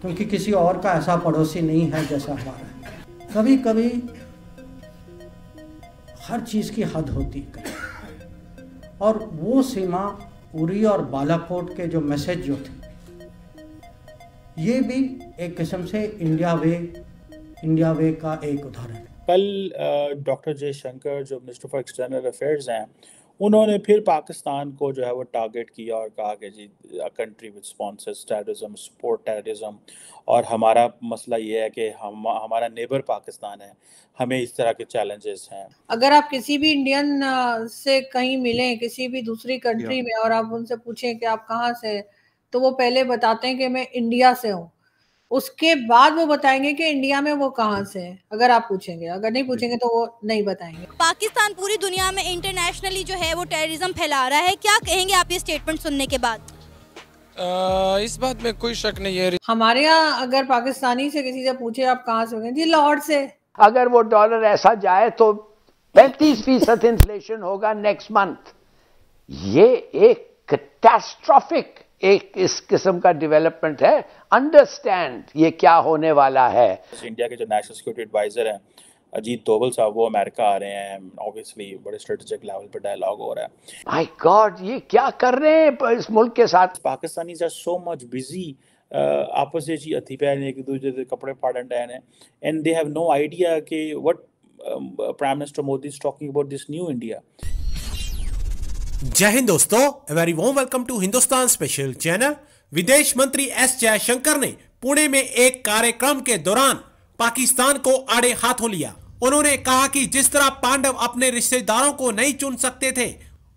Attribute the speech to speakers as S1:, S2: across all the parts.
S1: क्योंकि किसी और का ऐसा पड़ोसी नहीं है जैसा हमारा है। कभी कभी हर चीज़ की हद होती है, और वो सीमा उरी और बालाकोट के जो मैसेज जो थे, ये भी एक किस्म से इंडिया वे का एक उदाहरण है।
S2: कल डॉक्टर जयशंकर जो मिनिस्टर फॉर एक्सटर्नल अफेयर्स हैं, उन्होंने फिर पाकिस्तान को जो है वो टारगेट किया और कहा कि जी country with sponsors terrorism, support terrorism, और हमारा मसला ये है कि हमारा नेबर पाकिस्तान है, हमें इस तरह के चैलेंजेस हैं।
S3: अगर आप किसी भी इंडियन से कहीं मिलें किसी भी दूसरी कंट्री में और आप उनसे पूछें कि आप कहाँ से, तो वो पहले बताते हैं कि मैं इंडिया से हूँ, उसके बाद वो बताएंगे कि इंडिया में वो कहाँ से है। अगर आप पूछेंगे, अगर नहीं पूछेंगे तो वो नहीं बताएंगे।
S4: पाकिस्तान पूरी दुनिया में इंटरनेशनली जो है वो टेररिज्म फैला रहा है, क्या कहेंगे आप ये स्टेटमेंट सुनने के बाद?
S5: इस बात में कोई शक नहीं है।
S3: हमारे यहाँ अगर पाकिस्तानी से किसी से पूछे आप कहाँ से हो, जी लाहौर से।
S6: अगर वो डॉलर ऐसा जाए तो 35% इन्फ्लेशन होगा नेक्स्ट मंथ। ये एक कैटास्ट्रोफिक एक इस किस्म का डेवलपमेंट है। अंडरस्टैंड ये क्या होने वाला है।
S2: इंडिया के जो नेशनल सिक्योरिटी एडवाइजर हैं अजीत डोवल साहब, वो अमेरिका आ रहे हैं, ऑब्वियसली बड़े स्ट्रेटेजिक लेवल पर डायलॉग हो रहा है।
S6: माय गॉड, ये क्या कर रहे हैं इस मुल्क के साथ।
S2: Pakistanis are so much busy आपस में हथी पैर एक दूसरे के कपड़े फाड़न डे ने, and they have no idea कि what prime minister Modi is talking about this new India.
S7: जय हिंद दोस्तों, very warm welcome to Hindustan special channel. विदेश मंत्री एस जयशंकर ने पुणे में एक कार्यक्रम के दौरान पाकिस्तान को आड़े हाथों लिया। उन्होंने कहा कि जिस तरह पांडव अपने रिश्तेदारों को नहीं चुन सकते थे,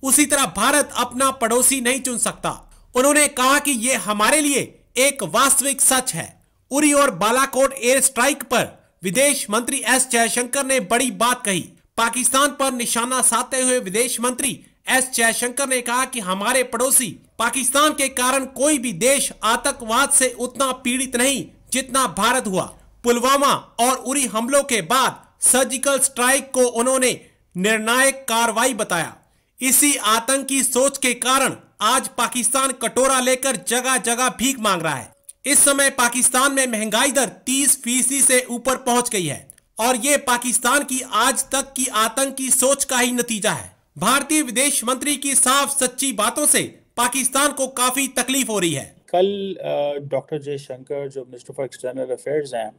S7: उसी तरह भारत अपना पड़ोसी नहीं चुन सकता। उन्होंने कहा कि ये हमारे लिए एक वास्तविक सच है। उरी और बालाकोट एयर स्ट्राइक पर विदेश मंत्री एस जयशंकर ने बड़ी बात कही। पाकिस्तान पर निशाना साधते हुए विदेश मंत्री एस जयशंकर ने कहा कि हमारे पड़ोसी पाकिस्तान के कारण कोई भी देश आतंकवाद से उतना पीड़ित नहीं जितना भारत हुआ। पुलवामा और उरी हमलों के बाद सर्जिकल स्ट्राइक को उन्होंने निर्णायक कार्रवाई बताया। इसी आतंकी सोच के कारण आज पाकिस्तान कटोरा लेकर जगह जगह भीख मांग रहा है। इस समय पाकिस्तान में महंगाई दर 30% से ऊपर पहुंच गई है, और ये पाकिस्तान की आज तक की आतंकी सोच का ही नतीजा है। भारतीय विदेश मंत्री की साफ सच्ची बातों से पाकिस्तान को काफी तकलीफ हो रही है।
S2: कल डॉक्टर जयशंकर जो मिनिस्टर फॉर एक्सटर्नल अफेयर्स हैं,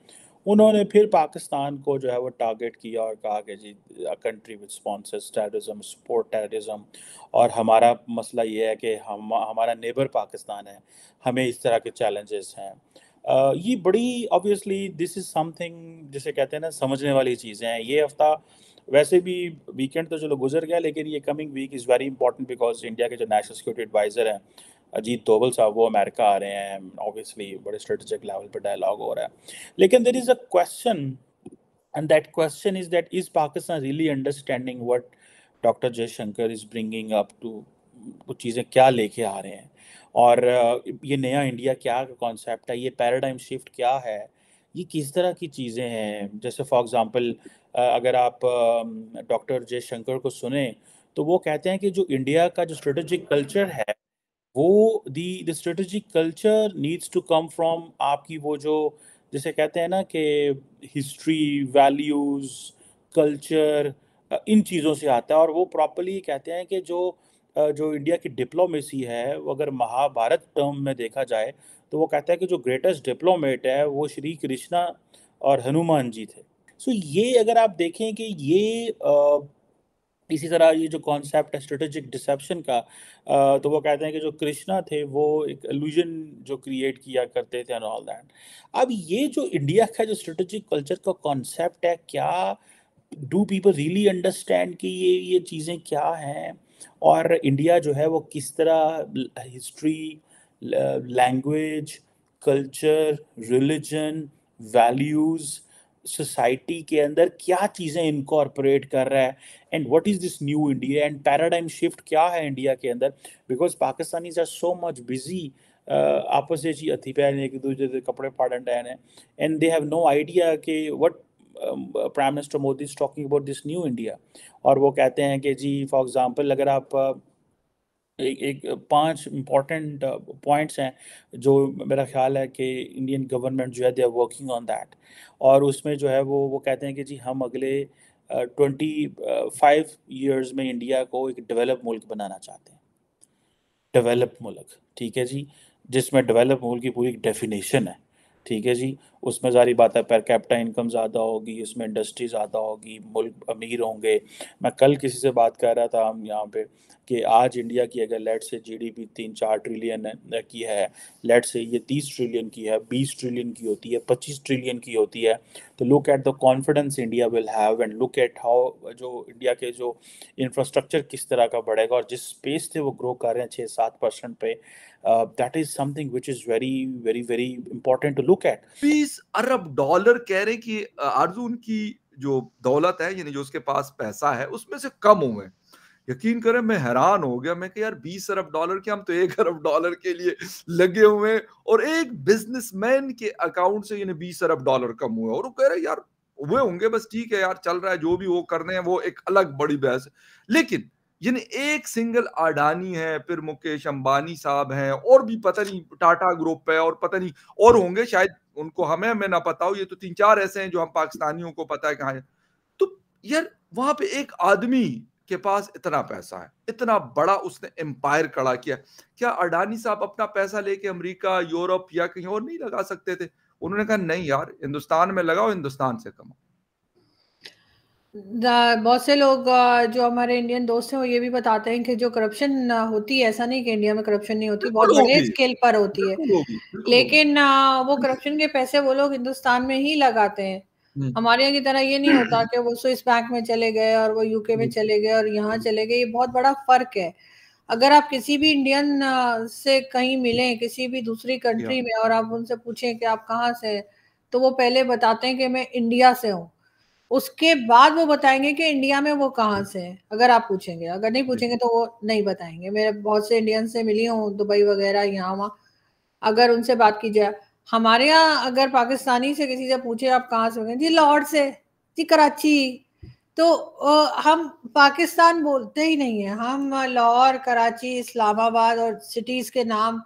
S2: उन्होंने फिर पाकिस्तान को जो है वो टारगेट किया और कहा कि जी country with sponsors terrorism, support terrorism, और हमारा मसला ये है कि हमारा नेबर पाकिस्तान है, हमें इस तरह के चैलेंजेस हैं। ये बड़ी ऑब्वियसली दिस इज़ समथिंग जिसे कहते हैं ना समझने वाली चीज़ें हैं। ये हफ्ता वैसे भी वीकेंड तो चलो गुजर गया, लेकिन ये coming week is very important because India के जो नेशनल सिक्योरिटी एडवाइज़र हैं अजीत डोवल साहब, वो अमेरिका आ रहे हैं, ऑब्वियसली बड़े स्ट्रेटेजिक लेवल पर डायलॉग हो रहा है। लेकिन there is a question, and that question is that is Pakistan really understanding what doctor Jaishankar is bringing up to, वो चीज़ें क्या लेके आ रहे हैं, और ये नया इंडिया क्या कॉन्सेप्ट है, ये पैराडाइम शिफ्ट क्या है, ये किस तरह की चीज़ें हैं। जैसे फॉर एग्जांपल अगर आप डॉक्टर जयशंकर को सुने तो वो कहते हैं कि जो इंडिया का जो स्ट्रेटेजिक कल्चर है, वो the strategic culture needs to come from आपकी वो जो जैसे कहते हैं ना कि हिस्ट्री, वैल्यूज़, कल्चर, इन चीज़ों से आता है। और वो प्रॉपर्ली कहते हैं कि जो इंडिया की डिप्लोमेसी है, वो अगर महाभारत टर्म में देखा जाए तो वो कहता है कि जो ग्रेटेस्ट डिप्लोमेट है वो श्री कृष्णा और हनुमान जी थे। सो ये अगर आप देखें कि ये इसी तरह ये जो कॉन्सेप्ट है स्ट्रेटेजिक डिसेप्शन का, तो वो कहते हैं कि जो कृष्णा थे वो एक इल्यूजन जो क्रिएट किया करते थे एंड ऑल दैट। अब ये जो इंडिया का जो स्ट्रेटेजिक कल्चर का कॉन्सेप्ट है, क्या डू पीपल रियली अंडरस्टैंड कि ये चीज़ें क्या हैं, और इंडिया जो है वो किस तरह history, language, culture, religion, values, society के अंदर क्या चीज़ें इनकॉर्पोरेट कर रहा है, and what is this new India, and paradigm shift क्या है इंडिया के अंदर। Because Pakistanis are so much busy आपस में हथी पैर एक दूसरे के कपड़े फाड़न डे ने, and they have no idea कि what prime minister Modi is talking about this new India. और वो कहते हैं कि जी फॉर एग्जांपल अगर आप एक 5 इम्पॉर्टेंट पॉइंट्स हैं जो मेरा ख्याल है कि इंडियन गवर्नमेंट जो है they are working on that, और उसमें जो है वो कहते हैं कि जी हम अगले 25 ईयर्स में इंडिया को एक डेवलप मुल्क बनाना चाहते हैं। डेवलप मुल्क, ठीक है जी, जिसमें डेवलप मुल्क की पूरी डेफिनेशन है, ठीक है जी। उसमें सारी बात है, पर कैपिटा इनकम ज़्यादा होगी, उसमें इंडस्ट्री ज़्यादा होगी, मुल्क अमीर होंगे। मैं कल किसी से बात कर रहा था हम यहाँ पे कि आज इंडिया की अगर लेट से जीडीपी 3-4 ट्रिलियन की है, लेट से ये 30 ट्रिलियन की है, 20 ट्रिलियन की होती है, 25 ट्रिलियन की होती है, तो look at the confidence India will have and look at how जो इंडिया के जो इंफ्रास्ट्रक्चर किस तरह का बढ़ेगा, और जिस स्पेस से वो ग्रो कर रहे हैं 6-7% पे, that is something which is very very very important to look at.
S8: 20 अरब डॉलर कह रहे कि आरजू उनकी जो दौलत है, यानी जो उसके पास पैसा है, उसमें से कम हुए। यकीन करें मैं हैरान हो गया, मैं कि यार 20 अरब डॉलर के, हम तो 1 अरब डॉलर के लिए लगे हुए हैं, और एक बिजनेसमैन के अकाउंट से यानी 20 अरब डॉलर कम हुए, और वो कह रहे यार हुए होंगे, बस ठीक है यार, चल रहा है, जो भी वो करने हैं वो एक अलग बड़ी बहस है। लेकिन यानी एक सिंगल अडानी है, फिर मुकेश अंबानी साहब हैं, और भी पता नहीं टाटा ग्रुप है, और पता नहीं और होंगे शायद, उनको हमें ना पता हो, ये तो 3-4 ऐसे हैं जो हम पाकिस्तानियों को पता है कहाँ है। तो यार वहां पे एक आदमी के पास इतना पैसा है, इतना बड़ा उसने एम्पायर खड़ा किया, क्या अडानी साहब अपना पैसा लेके अमेरिका, यूरोप या कहीं और नहीं लगा सकते थे? उन्होंने कहा नहीं यार, हिंदुस्तान में लगाओ, हिंदुस्तान से कमाओ।
S3: बहुत से लोग जो हमारे इंडियन दोस्त हैं वो ये भी बताते हैं कि जो करप्शन होती है, ऐसा नहीं कि इंडिया में करप्शन नहीं होती, बहुत बड़े स्केल पर होती है, लेकिन वो करप्शन के पैसे वो लोग हिंदुस्तान में ही लगाते हैं। हमारे यहाँ की तरह ये नहीं होता कि वो स्विस बैंक में चले गए और वो यूके में चले गए और यहाँ चले गए, ये बहुत बड़ा फर्क है। अगर आप किसी भी इंडियन से कहीं मिलें किसी भी दूसरी कंट्री में और आप उनसे पूछें कि आप कहाँ से हैं, तो वो पहले बताते हैं कि मैं इंडिया से हूँ, उसके बाद वो बताएंगे कि इंडिया में वो कहाँ से है। अगर आप पूछेंगे, अगर नहीं पूछेंगे तो वो नहीं बताएंगे। मैं बहुत से इंडियन से मिली हूँ, दुबई वगैरह, यहाँ वहाँ, अगर उनसे बात की जाए, हमारे यहाँ अगर पाकिस्तानी से किसी से पूछे आप कहाँ से हो, जी लाहौर से, जी कराची, तो हम पाकिस्तान बोलते ही नहीं है, हम लाहौर, कराची, इस्लामाबाद और सिटीज के नाम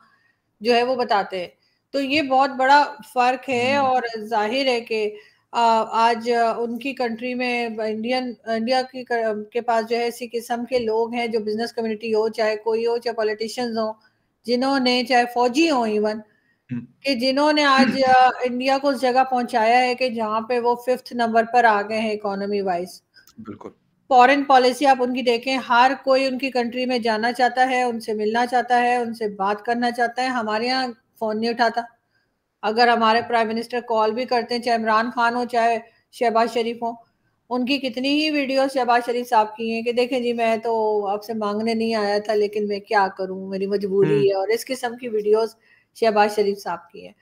S3: जो है वो बताते हैं। तो ये बहुत बड़ा फर्क है, और जाहिर है कि आज उनकी कंट्री में इंडिया के पास जो है इसी किस्म के लोग हैं, जो बिजनेस कम्युनिटी हो, चाहे कोई हो, चाहे पॉलिटिशियंस हो, जिन्होंने, चाहे फौजी हो इवन, कि जिन्होंने आज इंडिया को उस जगह पहुंचाया है कि जहाँ पे वो 5th नंबर पर आ गए हैं इकोनॉमी वाइज।
S8: बिल्कुल।
S3: फॉरेन पॉलिसी आप उनकी देखें, हर कोई उनकी कंट्री में जाना चाहता है, उनसे मिलना चाहता है, उनसे बात करना चाहता है। हमारे यहाँ फोन नहीं उठाता। अगर हमारे प्राइम मिनिस्टर कॉल भी करते हैं, चाहे इमरान खान हो चाहे शहबाज शरीफ हो, उनकी कितनी ही वीडियो शहबाज शरीफ साहब की हैं कि देखें जी मैं तो आपसे मांगने नहीं आया था, लेकिन मैं क्या करूं, मेरी मजबूरी है, और इस किस्म की वीडियोस शहबाज शरीफ साहब की है।